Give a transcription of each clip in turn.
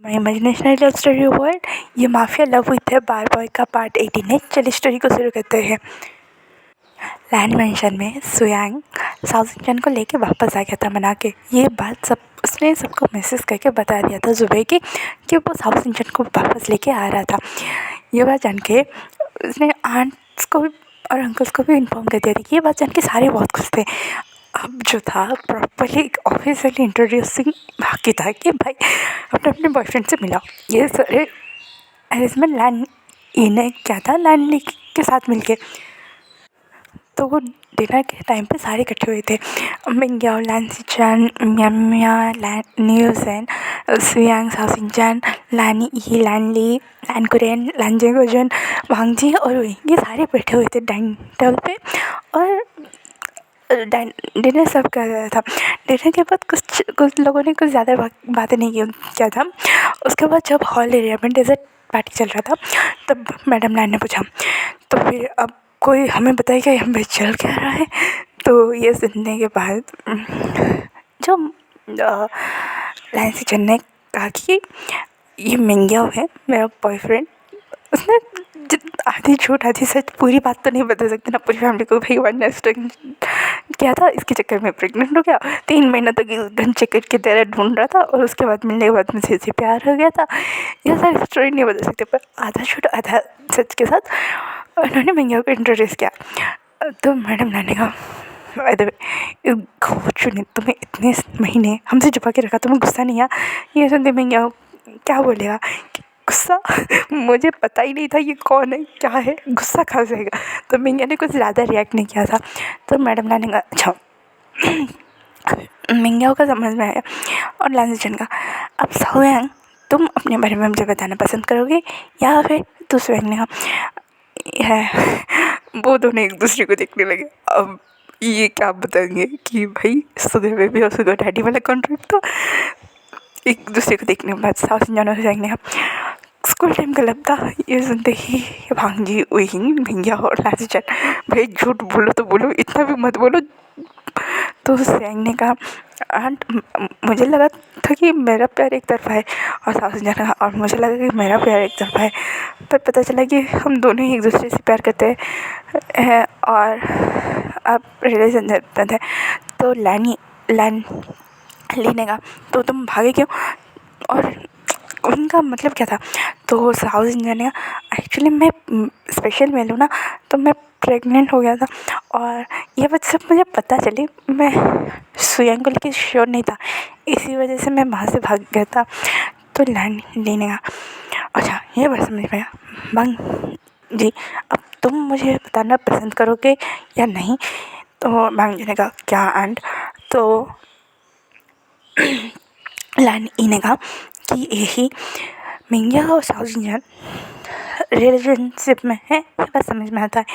माई इमेजिनेशनल love story world, ये mafia love with है बार boy का पार्ट 18 है। चलिए स्टोरी को शुरू करते हैं। लैंड मेंशन में सुयांग साउथ इंडियन को लेके वापस आ गया था मना के। ये बात उसने सबको मैसेज करके बता दिया था सुबह कि वो साउथ इंडियन को वापस लेके आ रहा था। ये बात जान के उसने आंट्स को भी और अंकल्स को भी इन्फॉर्म कर दिया था। ये बात जान के सारे बहुत खुश थे। अब जो था प्रॉपरली ऑफिशियली इंट्रोड्यूसिंग बाकी था कि भाई अपने अपने बॉयफ्रेंड से मिला। ये सारे अरेंजमेंट लैंड इन्हें क्या था लैंड के साथ मिलके। तो वो डिनर के टाइम पे सारे इकट्ठे हुए थे। मिंग्याओ, लैंसिचन, म्याम्या, न्यूजन, सुयांग, साउसिंगचन, लैनी ई, लैनली, लैनकुरेन, लैनजेगोजन, वांगजी और वही ये सारे बैठे हुए थे डाइनिंग टेबल पे। और डिनर सर्व कर रहा था। डिनर के बाद कुछ लोगों ने कुछ ज़्यादा बातें नहीं किया था। उसके बाद जब हॉल एरिया में डेजर्ट पार्टी चल रहा था तब मैडम लैन ने पूछा, तो फिर अब कोई हमें बताए कि हमें चल क्या रहा है। तो ये सुनने के बाद जो लैंसिचन ने कहा कि ये मिंग्याओ है मेरा बॉयफ्रेंड। उसने आधी झूठ आधी सच, पूरी बात तो नहीं बता सकते ना पूरी फैमिली को। भाई वन नाइट स्टैंड क्या था, इसके चक्कर में प्रेग्नेंट हो गया। 3 महीना तक घन चक्कर की तरह ढूंढ रहा था और उसके बाद मिलने के बाद मुझे से प्यार हो गया था। यह सारी स्टोरी नहीं बता सकते, पर आधा झूठ आधा सच के साथ उन्होंने मिंग्याओ को इंट्रोड्यूस किया। तो मैडम ने कहा, बाय द वे ने तुम्हें इतने महीने हमसे छुपा के रखा, तुम्हें गुस्सा नहीं आया? ये सुनते मिंग्याओ क्या बोलेगा, गुस्सा? मुझे पता ही नहीं था ये कौन है क्या है, गुस्सा कहाँ से आएगा। तो मिंग्या ने कुछ ज़्यादा रिएक्ट नहीं किया था। तो मैडम ने कहा अच्छा। मिंग्याओ का समझ में आया और लैंसिचन का, अब सुयांग तुम अपने बारे में मुझे बताना पसंद करोगे या फिर? तो सुयांग ने कहा है। वो दोनों एक दूसरे को देखने लगे। अब ये क्या बताएंगे कि भाई सुगर बेबी और सुगर डैडी वाला कॉन्ट्रैक्ट। तो एक दूसरे को देखने के बाद साउथ इंडियन और जाएंगे। स्कूल टाइम का लब था। ये सुनते ही भांजी उइंग भिंगिया और लैंसिचन, भाई झूठ बोलो तो बोलो, इतना भी मत बोलो। तो सैंग ने कहा, आंट मुझे लगा था कि मेरा प्यार एक तरफा है। और साउथ इंडियन ने कहा, और मुझे लगा कि मेरा प्यार एक तरफा है, पर पता चला कि हम दोनों ही एक दूसरे से प्यार करते हैं और अब रिलेशनशिप है। तो लैन लेने का, तो तुम भागे क्यों? और उनका मतलब क्या था? तो साउथ इंडियन ने एक्चुअली मैं स्पेशल मेल हूँ ना, तो मैं प्रेग्नेंट हो गया था और ये बात सब मुझे पता चली। मैं सुयांग को लेकर श्योर नहीं था, इसी वजह से मैं वहाँ से भाग गया था। तो लैंड लेने का, अच्छा ये बात समझ में आया। बांग जी अब तुम मुझे बताना पसंद करोगे या नहीं? तो बांग जी ने कहा क्या आंट? तो लैंड ई ने कहा कि यही मिंग्या और साउथ इंडियन रिलेशनशिप में है, ये बात समझ में आता है।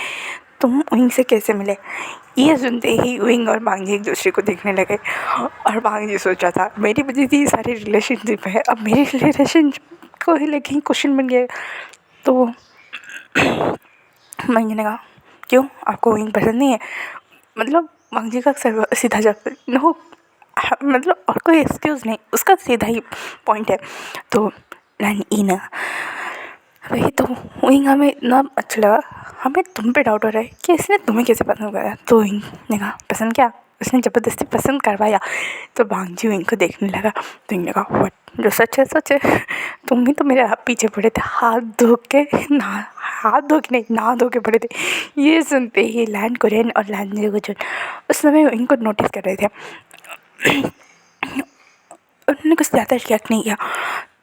तुम विंग से कैसे मिले? ये सुनते ही विंग और मांगजी एक दूसरे को देखने लगे। और मांगजी सोच रहा था मेरी वजह से ये सारी रिलेशनशिप है, अब मेरी रिलेशनशिप को ही लेके क्वेश्चन बन गया। तो मांगजी ने कहा क्यों, आपको विंग पसंद नहीं है? मतलब मांगजी का सीधा जवाब नो, मतलब और कोई एक्सक्यूज़ नहीं, उसका सीधा ही पॉइंट है। तो लैंड ई ना, वही तो विंग हमें इतना अच्छा लगा, हमें तुम पे डाउट हो रहा है कि इसने तुम्हें कैसे पसंद कराया? तो विंग ने कहा पसंद क्या, उसने ज़बरदस्ती पसंद करवाया। तो बांगजी विंग को देखने लगा। तो विंग ने कहा व्हाट, जो सच है सच है, तुम भी तो मेरे पीछे पड़े थे, हाथ धो के नहा धो के पड़े थे। ये सुनते ही लैंड कोरियन और लैंड जेगोजन उस समय विंग को नोटिस कर रहे थे। उन्होंने कुछ ज़्यादा रिएक्ट नहीं किया।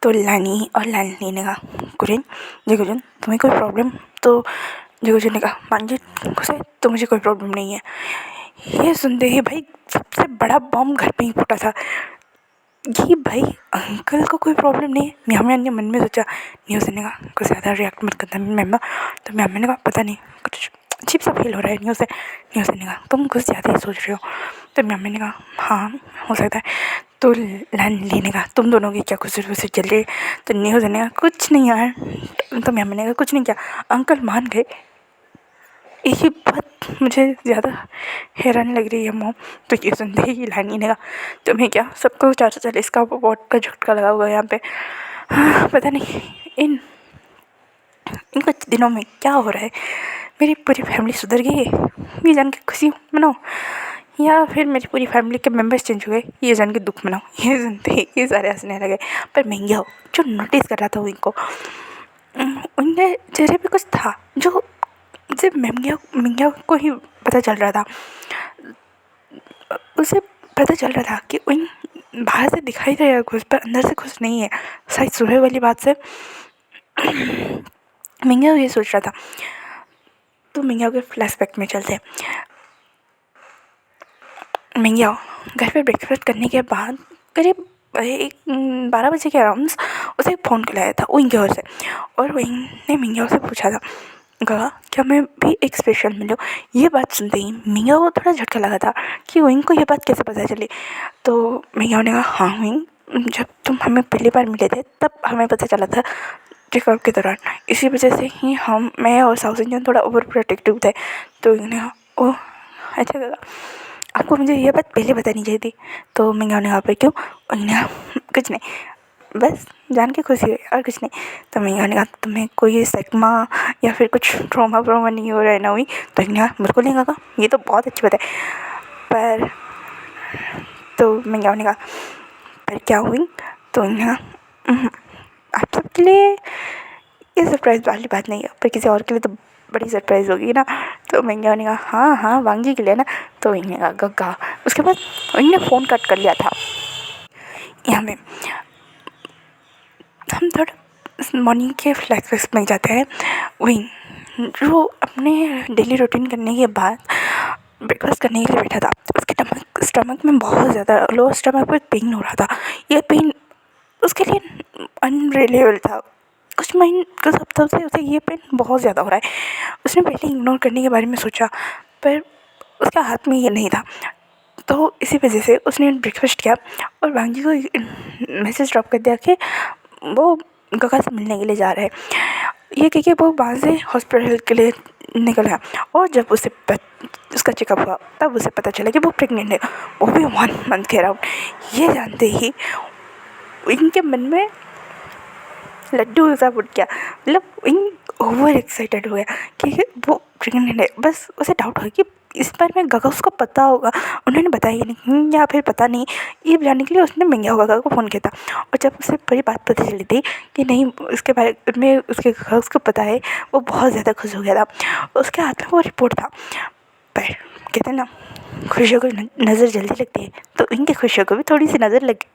तो लैनी और लैनी ने कहा कुरियन जेगोजन तुम्हें कोई प्रॉब्लम? तो जेगोजन ने कहा मांजी खुश है तो मुझे कोई प्रॉब्लम नहीं है। ये सुनते ही भाई सबसे बड़ा बम घर पे ही फूटा था कि भाई अंकल को कोई प्रॉब्लम नहीं है। म्याम्या ने मन में सोचा। न्यूज़ ने कहा कुछ ज़्यादा रिएक्ट मत करता मैम। तो म्याम्या ने कहा पता नहीं कुछ अजीब सा फील हो रहा है। न्यूज़ ने कहा तुम कुछ ज़्यादा ही सोच रहे हो। तो म्याम्या ने कहा हाँ हो सकता है। तो लैंडी ने कहा तुम दोनों की क्या खुशी चल रही है? तो न्यूज़ ने कहा कुछ नहीं यार। तो म्याम्या ने कहा कुछ नहीं, क्या अंकल मान गए? यही बात मुझे ज़्यादा हैरान लग रही है मॉम। तो ये सुनते ही लैंडी ने कहा तुम्हें क्या, सबको 440 का वोट का झटका लगा हुआ है यहाँ पे। हाँ, पता नहीं इन इन कुछ दिनों में क्या हो रहा है, मेरी पूरी फैमिली सुधर गई है ये जान के खुशी मनाओ, या फिर मेरी पूरी फैमिली के मेंबर्स चेंज हो गए ये जान के दुख मनाओ। ये सुनते ही ये सारे हंसने लगे। पर महंगा हो जो नोटिस कर रहा था उनको, उनके चेहरे पे कुछ था जो सिर्फ महंगा को ही पता चल रहा था। उसे पता चल रहा था कि उन बाहर से दिखाई दे रहा है खुश, पर अंदर से खुश नहीं है। शायद सुबह वाली बात से मिंगा ये सोच रहा था। तो मिंगा के फ्लैशबैक में चलते हैं। मिंगा घर पे ब्रेकफास्ट करने के बाद करीब 12 बजे के अराउंड उसे एक फ़ोन लाया था विंग की ओर से, और विंग ने मिंगा से पूछा था कहा क्या मैं भी एक स्पेशल मिलूँ। ये बात सुनते ही मिंगा को थोड़ा झटका लगा था कि विंग को ये बात कैसे पता चली। तो मिंगा ने कहा हाँ विंग, जब तुम हमें पहली बार मिले थे तब हमें पता चला था चेकआउट के दौरान, इसी वजह से ही मैं और साउथ इंडियन थोड़ा ओवर प्रोटेक्टिव थे। तो विंग ने कहा ओह अच्छा लगा, आपको मुझे ये बात पहले बतानी चाहिए थी। तो मिंगा ने कहा पर क्यों। विंग ने कहा कुछ नहीं, बस जान के खुशी हुई और कुछ नहीं। तो मिंगा ने कहा तुम्हें कोई सदमा या फिर कुछ ट्रॉमा नहीं हो रहा है ना हुई। तो मिंगा बिल्कुल नहीं कहा, ये तो बहुत अच्छी बात है। पर तो मिंगा ने कहा पर क्या हुई। तो मिंगा आप सबके लिए ये सरप्राइज़ वाली बात नहीं है, पर किसी और के लिए तो बड़ी सरप्राइज़ होगी ना। तो मिंगा ने कहा हाँ हाँ वांगी के लिए ना। तो विंग ने कहा गग्गा। उसके बाद विंग ने फ़ोन कट कर लिया था। यहाँ में हम थोड़ा मॉर्निंग के फ्लैशबैक्स में जाते हैं। विंग जो अपने डेली रूटीन करने के बाद ब्रेकफास्ट करने के लिए बैठा था, उसके स्टमक में बहुत ज़्यादा लोअर स्टमक पर पेन हो रहा था। ये पेन उसके लिए अनरिलेबल था। कुछ हफ्तों से उसे ये पेन बहुत ज़्यादा हो रहा है। उसने पहले इग्नोर करने के बारे में सोचा, पर उसके हाथ में ये नहीं था। तो इसी वजह से उसने ब्रेकफास्ट किया और वांगी को मैसेज ड्रॉप कर दिया कि वो गगा से मिलने के लिए जा रहा है। ये क्योंकि वो वहाँ से हॉस्पिटल के लिए निकल गया, और जब उसका चेकअप हुआ तब उसे पता चला कि वो प्रेग्नेंट है, वो भी 1 मंथ के अराउंड। ये जानते ही इनके मन में लड्डू सा फूट गया। मतलब इन ओवर एक्साइटेड हो गया कि वो प्रेग्नेंट है। बस उसे डाउट हुआ कि इस बारे में गगा उसको पता होगा, उन्होंने बताया ही नहीं, या फिर पता नहीं। ये जानने के लिए उसने मिंगा गगा को फ़ोन किया था। और जब उसे पूरी बात पता चली थी कि नहीं उसके बारे में उसके गगा उसको पता है, वो बहुत ज़्यादा खुश हो गया था। उसके हाथ में वो रिपोर्ट था। पर कहते हैं ना खुशियों को नज़र जल्दी लगती है, तो इनकी खुशियों को भी थोड़ी सी नज़र लगी।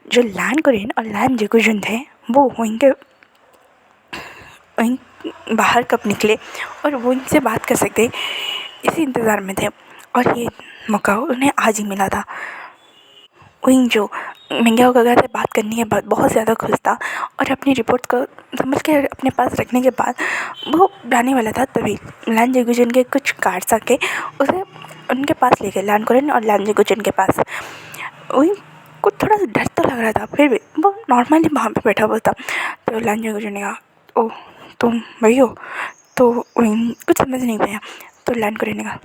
जो लैन कोरियन और लैन जेकुजुन थे वो इनके बाहर कब निकले और वो इनसे बात कर सकते इसी इंतज़ार में थे। और ये मौका उन्हें आज ही मिला था। विंग जो मिंगा गगा से बात करने के बाद बहुत ज़्यादा खुश था, और अपनी रिपोर्ट को संभल के अपने पास रखने के बाद वो जाने वाला था। तभी लैन जेकुजुन के कुछ गार्ड्स आके उसे उनके पास ले गए, लैन कोरियन और लैन जेकुजुन के पास। विंग को थोड़ा सा डर तो लग रहा था, फिर भी वो नॉर्मली वहाँ पे बैठा हुआ था। तो लैन जेकुजुन ने कहा ओह तुम वही हो। तो विंग कुछ समझ नहीं पाया। तो लैन कोरियन ने कहा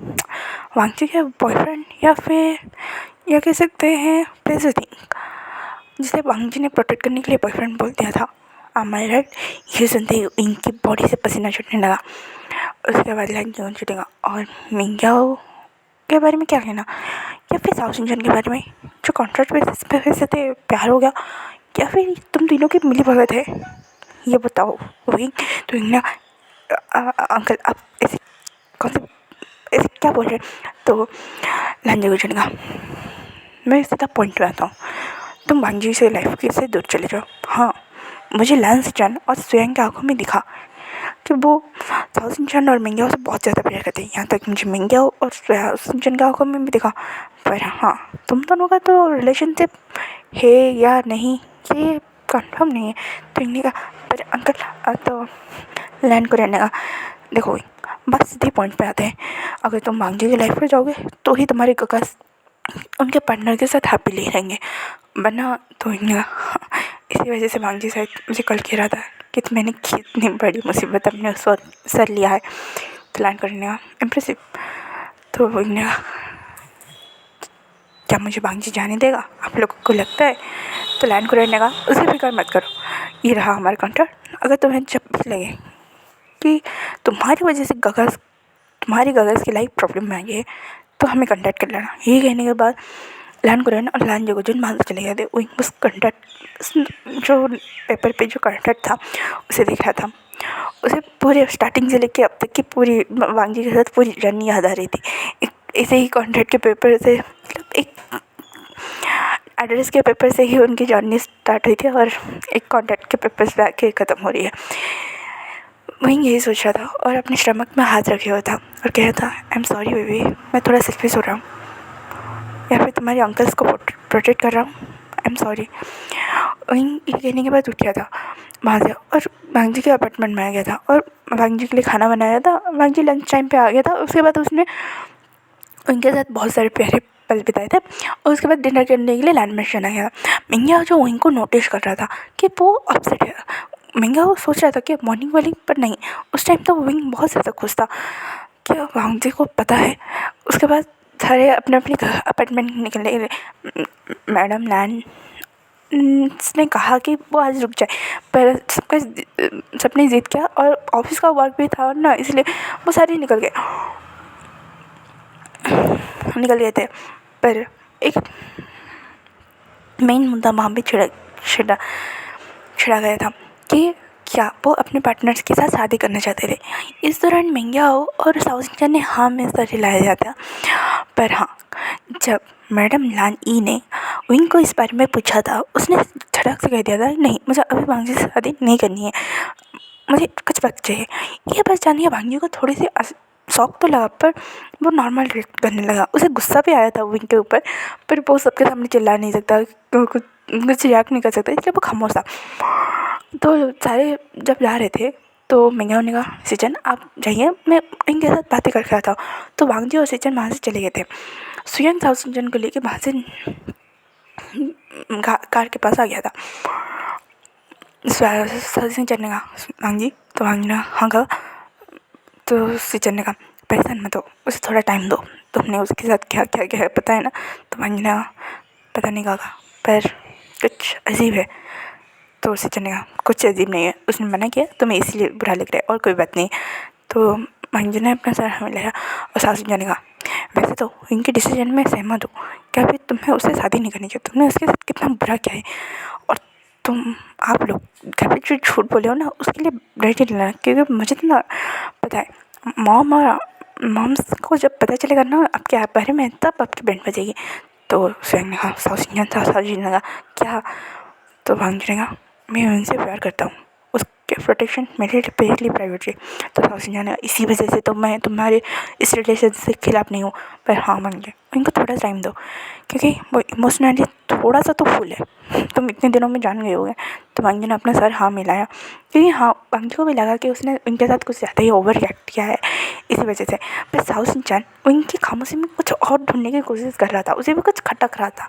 वांगची का बॉयफ्रेंड या कह सकते हैं प्रेसिडेंट, जिसे वांगजी ने प्रोटेक्ट करने के लिए बॉयफ्रेंड बोल दिया था। आई राइट। ये सुनते ही इनकी बॉडी से पसीना छूटने लगा। उसके बाद लैन जेकुजुन छूटेगा। और मिंग्याओ के बारे में क्या कहना, या फिर साउथ इंडियन के बारे में जो कॉन्ट्रैक्ट बेसिस पे वैसे थे प्यार हो गया, या फिर तुम तीनों की मिली भगत है, ये बताओ। वही तो ना अंकल आप ऐसे कौन से ऐसे क्या बोल रहे हैं। तो लैन जेकुजुन का मैं सीधा पॉइंट पे आता हूँ, तुम वांगजी से लाइफ के से दूर चले जाओ। हाँ मुझे लैन सिचन और स्वयं की आंखों में दिखा कि वो साउथ इंडियन और मिंग्याओ से बहुत ज़्यादा प्यार करते हैं। यहाँ तक मुझे मिंग्याओ और साउथ इंडियन की आंखों में भी दिखा। पर हाँ तुम दोनों का तो रिलेशनशिप है या नहीं ये कंफर्म नहीं है। तो इन्हें कहा पर अंकल। तो लैन कोरियन ने कहा देखो बस सीधे पॉइंट पे आते हैं, अगर तुम वांगजी की लाइफ पर जाओगे तो ही तुम्हारे गगा उनके पार्टनर के साथ हैप्पीली रहेंगे, वरना तो इसी वजह से वांगजी शायद मुझे कल कह रहा था कि मैंने कितनी बड़ी मुसीबत अपने उस वक्त सर लिया है। तो लैन कोरियन ने कहा इम्प्रेसिव। तो इन्हें क्या मुझे बांग्जी जाने देगा? आप लोगों को लगता है? तो लायन कुरैन ने कहा, उसे फिक्र मत करो, ये रहा हमारा कॉन्ट्रैक्ट। अगर तुम्हें जब भी लगे कि तुम्हारी वजह से तुम्हारी गगस की लाइफ प्रॉब्लम में आई है तो हमें कॉन्टैक्ट कर लेना। ये कहने के बाद लायन कुरैन और लायन जोगोजुन वहाँ से चले गए थे। विंग उस कॉन्टैक्ट जो पेपर पे जो कॉन्टैक्ट था उसे देख रहा था। उसे पूरे स्टार्टिंग से लेके अब तक की पूरी वांगजी के साथ पूरी जर्नी याद आ रही थी। ऐसे ही कॉन्ट्रैक्ट के पेपर से मतलब एक एड्रेस के पेपर से ही उनकी जर्नी स्टार्ट हुई थी और एक कॉन्ट्रैक्ट के पेपर से आके ख़त्म हो रही है। वहीं यही सोच रहा था और अपने स्टमक में हाथ रखे हुआ था और कह रहा था, आई एम सॉरी बेबी, मैं थोड़ा सेल्फिश हो रहा हूँ या फिर तुम्हारे अंकल्स को प्रोटेक्ट कर रहा हूँ, आई एम सॉरी। वहीं ये कहने के बाद उठ गया था वहाँ से और वांगजी के अपार्टमेंट में आ गया था और वांगजी के लिए खाना बनाया था। वांगजी लंच टाइम पे आ गया था। उसके बाद उसने उनके साथ बहुत सारे प्यारे पल बिताए थे और उसके बाद डिनर करने के लिए लैंड मिशन आ गया था। मिंगिया जो विंग को नोटिस कर रहा था कि वो अपसेट है। मिंगिया वो सोच रहा था कि मॉर्निंग वाली पर नहीं, उस टाइम तो विंग बहुत ज़्यादा खुश था कि वांगजी को पता है। उसके बाद सारे अपने अपने अपार्टमेंट निकलने गए। मैडम लैन ने कहा कि वो आज रुक जाए, पर सबने ज़िद किया और ऑफिस का वर्क भी था ना, इसलिए वो सारे निकल गए थे। पर एक मेन मुद्दा वहाँ पे छिड़ा गया था कि क्या वो अपने पार्टनर्स के साथ शादी करना चाहते थे। इस दौरान मिंगियाओ और साउथ ने हाँ में सर हिलाया जाता। पर हाँ, जब मैडम लान ई ने विंग को इस बारे में पूछा था, उसने झटक से कह दिया था, नहीं, मुझे अभी वांगजी से शादी नहीं करनी है, मुझे कुछ वक्त चाहिए। ये बात जानिए वांगजी को थोड़ी सी शौक तो लगा, पर वो नॉर्मल रिएक्ट करने लगा। उसे गुस्सा भी आया था विंग के ऊपर, पर वो सबके सामने चिल्ला नहीं सकता, कुछ रिएक्ट नहीं कर सकता, इसलिए वो खामोश था। तो सारे जब जा रहे थे तो मिंगियाओ ने कहा, सिचन आप जाइए, मैं इनके साथ बातें करके आता हूँ। तो वांगजी और सिचन वहाँ से चले गए थे। सुयंग साउथ सिचन को लेके वहाँ से कार के पास आ गया था। साउथ सिचन ने कहा, वांगजी, तो वांगजी ने हाँ कहा। तो सिचन ने कहा, परेशान मत हो, उसे थोड़ा टाइम दो, तुमने उसके साथ क्या क्या क्या है पता है ना। तो वांगजी ने कहा, पता नहीं कहा, पर कुछ अजीब है। तो सिचन ने कहा, कुछ अजीब नहीं है, उसने मना किया, तुम्हें इसलिए बुरा लग रहा है और कोई बात नहीं। तो वांगजी ने अपना सर हमें लिया और साउथ ने कहा, वैसे तो इनके डिसीजन में सहमत हूँ, क्या फिर तुम्हें उससे शादी नहीं करनी चाहिए, तुमने उसके साथ कितना बुरा किया है और आप लोग घर पर जो झूठ बोले हो ना, उसके लिए रेडी लेना, क्योंकि मुझे तो ना पता है मॉम्स को जब पता चलेगा ना आपके बारे में, तब आपकी बैंड बजेगी। तो स्वयं ने कहा, साउथ ने कहा, क्या? तो वांगजी ने कहा, मैं उनसे प्यार करता हूँ, उसके प्रोटेक्शन मेरे लिए पहली प्रायोरिटी। तो साउथ ने, इसी वजह से तो मैं तुम्हारे इस रिलेशन से खिलाफ नहीं हूँ। पर हाँ वांगजी, इनको थोड़ा टाइम दो, क्योंकि वो इमोशनली थोड़ा सा तो फुल है, तुम इतने दिनों में जान गए होगे। तो वांगजी ने अपना सर हाँ मिलाया, क्योंकि हाँ वांगजी को भी लगा कि उसने उनके साथ कुछ ज़्यादा ही ओवर रिएक्ट किया है इसी वजह से। पर साउथ सिंचन उनकी खामोशी में कुछ और ढूंढने की कोशिश कर रहा था, उसे भी कुछ खटक रहा था,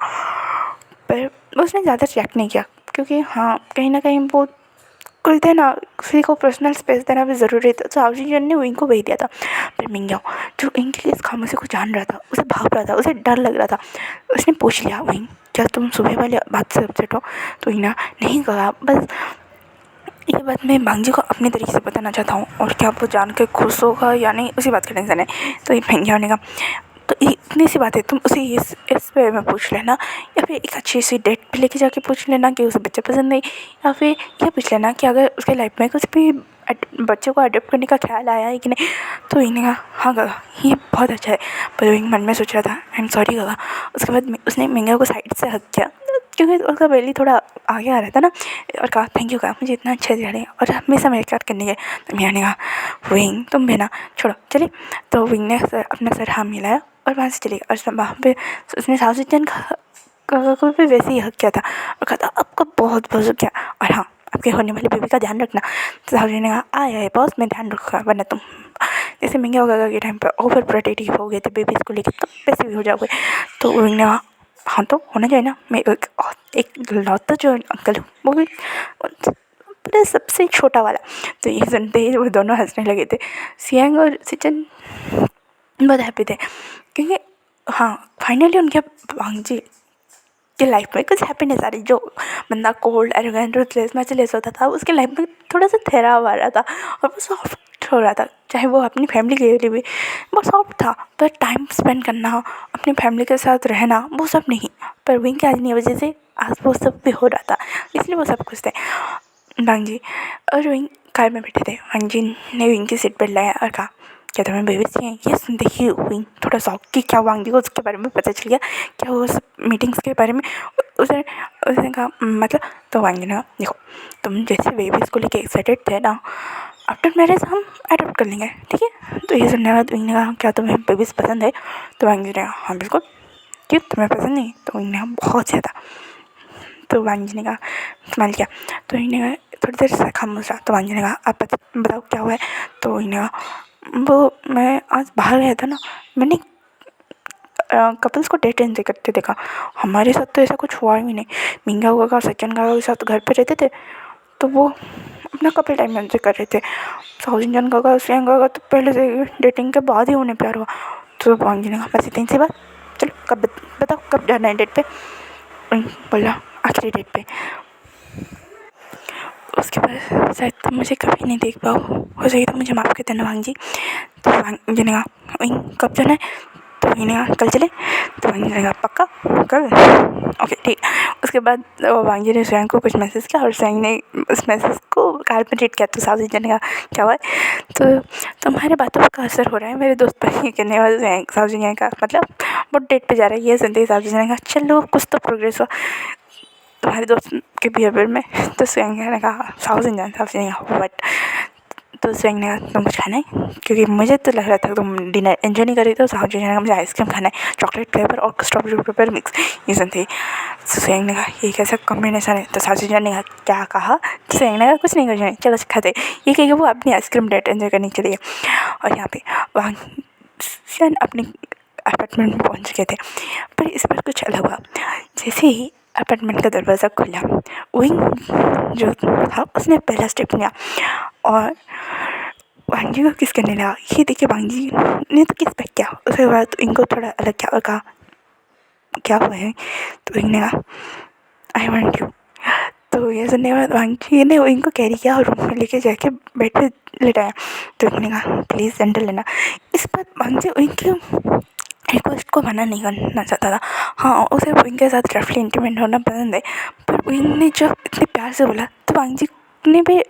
पर उसने ज़्यादा रिएक्ट नहीं किया, क्योंकि हाँ कहीं ना कहीं वो कहते हैं ना, किसी को पर्सनल स्पेस देना भी ज़रूरी था। तो साउथ सिंचन ने विंग को भेज दिया था। पर मिंगियाओ जो विंग की इस खामोशी को जान रहा था, उसे भाप रहा था, उसे डर लग रहा था, उसने पूछ लिया, विंग क्या तुम सुबह वाली बात से अपसेट हो? तो इना नहीं कहा, बस ये बात मैं वांगजी को अपने तरीके से बताना चाहता हूँ और क्या वो जान के खुश होगा या नहीं, उसी बात का टेंशन है। तो ये मिंगियाओ ने कहा, तो इतनी सी बात है, तुम उसे इस पे में पूछ लेना, या फिर एक अच्छी सी डेट पे लेके जाके पूछ लेना कि उसे बच्चा पसंद नहीं, या फिर यह पूछ लेना कि अगर उसके लाइफ में कुछ भी बच्चे को अडॉप्ट करने का ख्याल आया है कि नहीं। तो इन्हें कहा, हाँ काका, ये बहुत अच्छा है। पर विंग मन में सोच रहा था, आई एम सॉरी काका। उसके बाद उसने मिंगियाओ को साइड से हक किया, क्योंकि उसका बेली थोड़ा आगे आ रहा था ना, और कहा, थैंक यू काका, मुझे इतना अच्छा दिया है और हमेशा मेरे साथ करने गए। तो मियाँ ने कहा, विंग तुम भी ना, छोड़ो चलिए। तो विंग ने अपना सर हाँ मिलाया और वहाँ से चली गई। और वहाँ पे उसने साउथ सिंचन को भी वैसे ही हक किया था और कहा था, आपका बहुत बहुत शुक्रिया, और हाँ आपके होने वाली बेबी का ध्यान रखना। तो साउथ ने कहा, आया है बॉस, मैं ध्यान रखूँगा, वरना तुम जैसे मिंगियाओ काका के टाइम पर ओवर प्रोटेक्टिव हो गए थे बेबीज़ को लेकर, तो वैसे भी हो जाओगे। तो विंग ने कहा, हाँ तो होना चाहिए ना, मैं एक लौता जो अंकल हूँ, वो भी पूरा सबसे छोटा वाला। तो ये सुनते ही वो दोनों हंसने लगे थे। सियांग और सिचन बहुत हैप्पी थे, क्योंकि हाँ, फाइनली उनके वांगजी की लाइफ में कुछ हैप्पीनेस आ रही। जो बंदा कोल्ड, एरोगेंट, रूथलेस, मर्सीलेस होता था, उसके लाइफ में थोड़ा सा ठहराव आ रहा था और वो सॉफ्ट हो रहा था। चाहे वो अपनी फैमिली के लिए भी वो सॉफ्ट था, पर टाइम स्पेंड करना, अपनी फैमिली के साथ रहना, वो सब नहीं। पर विंग की आदमी की वजह से आज वो सब भी हो रहा था, इसलिए वो सब खुश थे। वांगजी और विंग कार में बैठे थे। वांगजी ने विंग की सीट पर लाया और कहा, क्या तुम्हें बेबी चाहिए? ये सुनते ही विंग थोड़ा शॉक कि क्या वांगजी को उसके बारे में पता चल गया, क्या वो उस मीटिंग्स के बारे में। उसने उसने कहा मतलब। तो वांगजी ने कहा, देखो तुम जैसे बेबीज़ को लेके एक्साइटेड थे ना, आफ्टर मैरिज हम अडॉप्ट कर लेंगे, ठीक है? तो ये सुनने के बाद विंग ने कहा, क्या तुम्हें बेबीज़ पसंद है? तो वांगजी ने कहा, हाँ बिल्कुल। क्यों, तुम्हें पसंद नहीं? तो विंग ने कहा, बहुत ज़्यादा। तो वांगजी ने कहा, इस्तेमाल किया। तो विंग ने कहा, थोड़ी देर से खामोश रहा। तो वांगजी ने कहा, आप बताओ क्या हुआ है? तो विंग ने कहा, वो मैं आज बाहर गया था ना, मैंने कपल्स को डेट एंजॉय करते देखा। हमारे साथ तो ऐसा कुछ हुआ ही नहीं। मिंगा काका, सचिन काका के साथ घर पे रहते थे, तो वो अपना कपल टाइम एंजॉय कर रहे थे। साउजिन काका, श्रेयन काका तो पहले से डेटिंग के बाद ही उन्हें प्यार हुआ। तो वांगी ने कहा, बस इतनी सी बात, चलो कब बताओ कब जाना है डेट पे? बोला, आखिरी डेट पे। उसके बाद शायद तुम मुझे कभी नहीं देख पाओ, हो सके तो मुझे माफ़ कर देना वांगी। तो वांगी ने कहा, कब जाना है? तो मैंने कहा, कल चले? तो वांगी ने कहा, पक्का कल? ओके ठीक। उसके बाद वांगी ने स्वयं को कुछ मैसेज किया और स्वयं ने उस मैसेज को कार पर रीड किया। तो साउजी ने कहा, क्या हुआ? तो तुम्हारे बातों का असर हो रहा है मेरे दोस्त पर। ये कहने वाले साउजी ने कहा, मतलब वो डेट पे जा रहा है? ये सुनते ही साउजी ने कहा, चलो कुछ तो प्रोग्रेस हुआ तुम्हारे दोस्त के बिहेवियर में। तो स्वयं ने कहा, साउजी ने कहा, बट तो स्वयं ने कहा, तुम कुछ खाना है? क्योंकि मुझे तो लग रहा था तुम डिनर एंजॉय नहीं कर रही। तो साउजी ने कहा, मुझे आइसक्रीम खाना है, चॉकलेट फ्लेवर और स्ट्रॉबेरी फ्लेवर मिक्स। ये सुनते स्वयं ने कहा, ये कैसा कॉम्बिनेशन है? तो साउजी ने कहा, क्या कहा? तो स्वयं ने कहा, कुछ नहीं कर, चलो खाते। ये कह के वो अपनी आइसक्रीम डेट एंजॉय करने चली गई। और यहाँ पे वहाँ स्वयं अपने अपार्टमेंट में पहुँच चुके थे। पर इस बार कुछ अलग हुआ। जैसे ही अपार्टमेंट का दरवाज़ा खुला, विंग जो था उसने पहला स्टेप लिया और वांगी को किस करने लगा। ये देखिए वांगी ने तो किस पे किया। उसके बाद इनको थोड़ा अलग किया और कहा, क्या हुआ है? तो विंग ने कहा, आई वांट यू। तो ये सुनने के बाद वांगी ने इनको कैरी किया और रूम में लेके जाके बेड पे लेटाया। तो विंग ने कहा, प्लीज़ सेंटर लेना। इस बार वांगी इनकी रिक्वेस्ट को मना नहीं करना चाहता था। हाँ, उसे विंग के साथ रफली इंटीमेट होना पसंद है, पर विंग ने जब इतने प्यार से बोला तो वांगी ने भी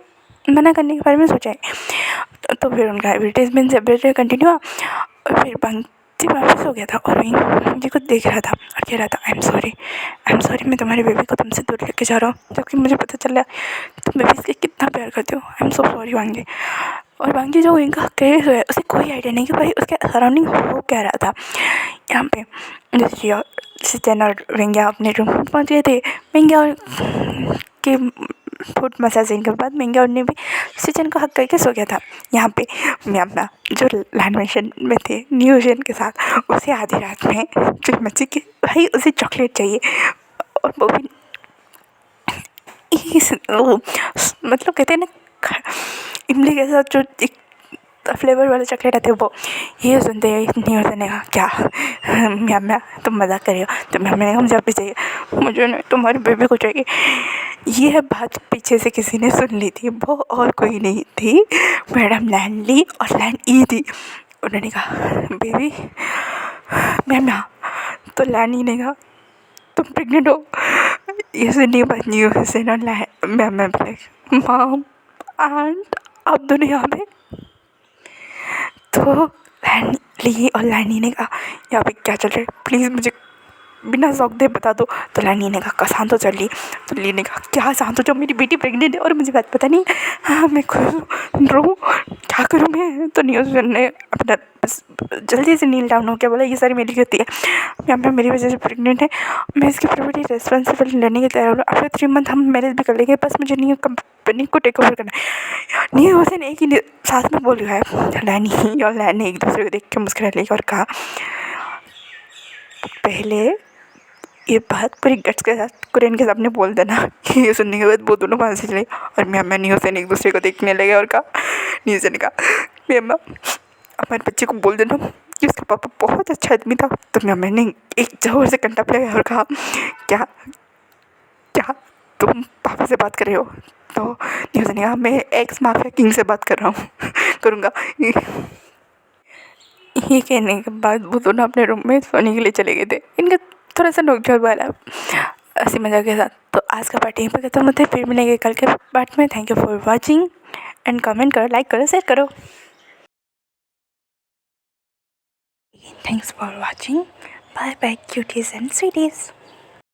मना करने के बारे में सोचा है। तो फिर उनका एडवर्टाइजमेंट सेपरेट कंटिन्यू हुआ और फिर वांगी वापस हो गया था और विंग वांगी को देख रहा था और कह रहा था, आई एम सॉरी मैं तुम्हारे बेबी को तुमसे दूर लेके जा रहा हूँ, जबकि मुझे पता चल रहा है तुम बेबी से कितना प्यार करते हो। आई एम सो सॉरी वांगी। और वांगी जो विंग का केस है उसे कोई आइडिया नहीं कि भाई उसके सराउंडिंग हो क्या रहा था। यहाँ पे जैसे सचिन और विंग्या अपने रूम में पहुँच गए थे। विंग्या और के फुट मसाजिंग के बाद विंग्या और ने भी सचिन को हक करके सो गया था। यहाँ पे मैं अपना जो लैंड मिशन में थे न्यूजन के साथ, उसे आधी रात में जो मच्छी के भाई उसे चॉकलेट चाहिए और वो भी मतलब कहते हैं ना इमली के साथ जो एक फ्लेवर वाले चॉकलेट आते हैं वो। ये सुनते ही न्यूज़ ने कहा, क्या म्या तुम मजाक कर रही हो? तो मैम ने कहा, मुझे अभी चाहिए, मुझे नहीं तुम्हारे बेबी को चाहिए। ये बात पीछे से किसी ने सुन ली थी, वो और कोई नहीं थी, मैडम लैंड ली और लैंड ई थी। उन्होंने कहा, बेबी मैम ना। तो लैंड ने कहा, तुम प्रेग्नेंट हो? ये सुनिए बात न्यूज़ से ना मैम मॉम आंट आप दोनों यहाँ पे। तो ली और लैनी ने कहा, यहाँ पे क्या चल रहा है, प्लीज़ मुझे बिना शौक दे बता दो। तो लैनी ने कहा, शांत हो चल ली। तो ली ने कहा, क्या शांत हो जाओ, मेरी बेटी प्रेग्नेंट है और मुझे बात पता नहीं। हाँ मैं खुद रहूँ, क्या करूँ मैं? तो न्यूज़ ने अपना जल्दी से नील डाउन हो गया, बोला ये सारी मेरी गलती है, मैं मेरी वजह से प्रेग्नेंट है, मैं इसकी पूरी रिस्पॉन्सिबिलिटी लेने के तैयार हूँ। आफ्टर 3 मंथ हम मैरिज भी कर लेंगे, बस मुझे नहीं कंपनी को टेक ओवर करना है। नहीं हुसैन एक ही साथ में बोल रहा है। लैनी और लैन ने एक दूसरे को देख के मुस्कुरा लिया और कहा, पहले ये बात पूरी गट्स के साथ कुरैन के सामने बोल देना। ये सुनने के बाद वो दोनों वहाँ से चले और मैं न्यू हुसैन एक दूसरे को देखने लगे और कहा, न्यू हुसैन ने कहा, मैं हमारे बच्चे को बोल देना कि उसका पापा बहुत अच्छा आदमी था। तो मैंने एक ज़ोर से कंटा लगाया और कहा, क्या क्या तुम पापा से बात कर रहे हो? तो न्यूज़ ने कहा, मैं एक्स माफिया किंग से बात कर रहा हूँ करूँगा। ये कहने के बाद वो दोनों अपने रूम में सोने के लिए चले गए थे। इनका थोड़ा सा नोकझोंक वाला हंसी मजाक के साथ। तो आज का पार्ट यहीं पर खत्म होता है, फिर मिलेंगे कल के पार्ट में। Thank you for watching and comment करो, लाइक करो, शेयर करो। Thanks for watching. Bye bye cuties and स्वीटीज।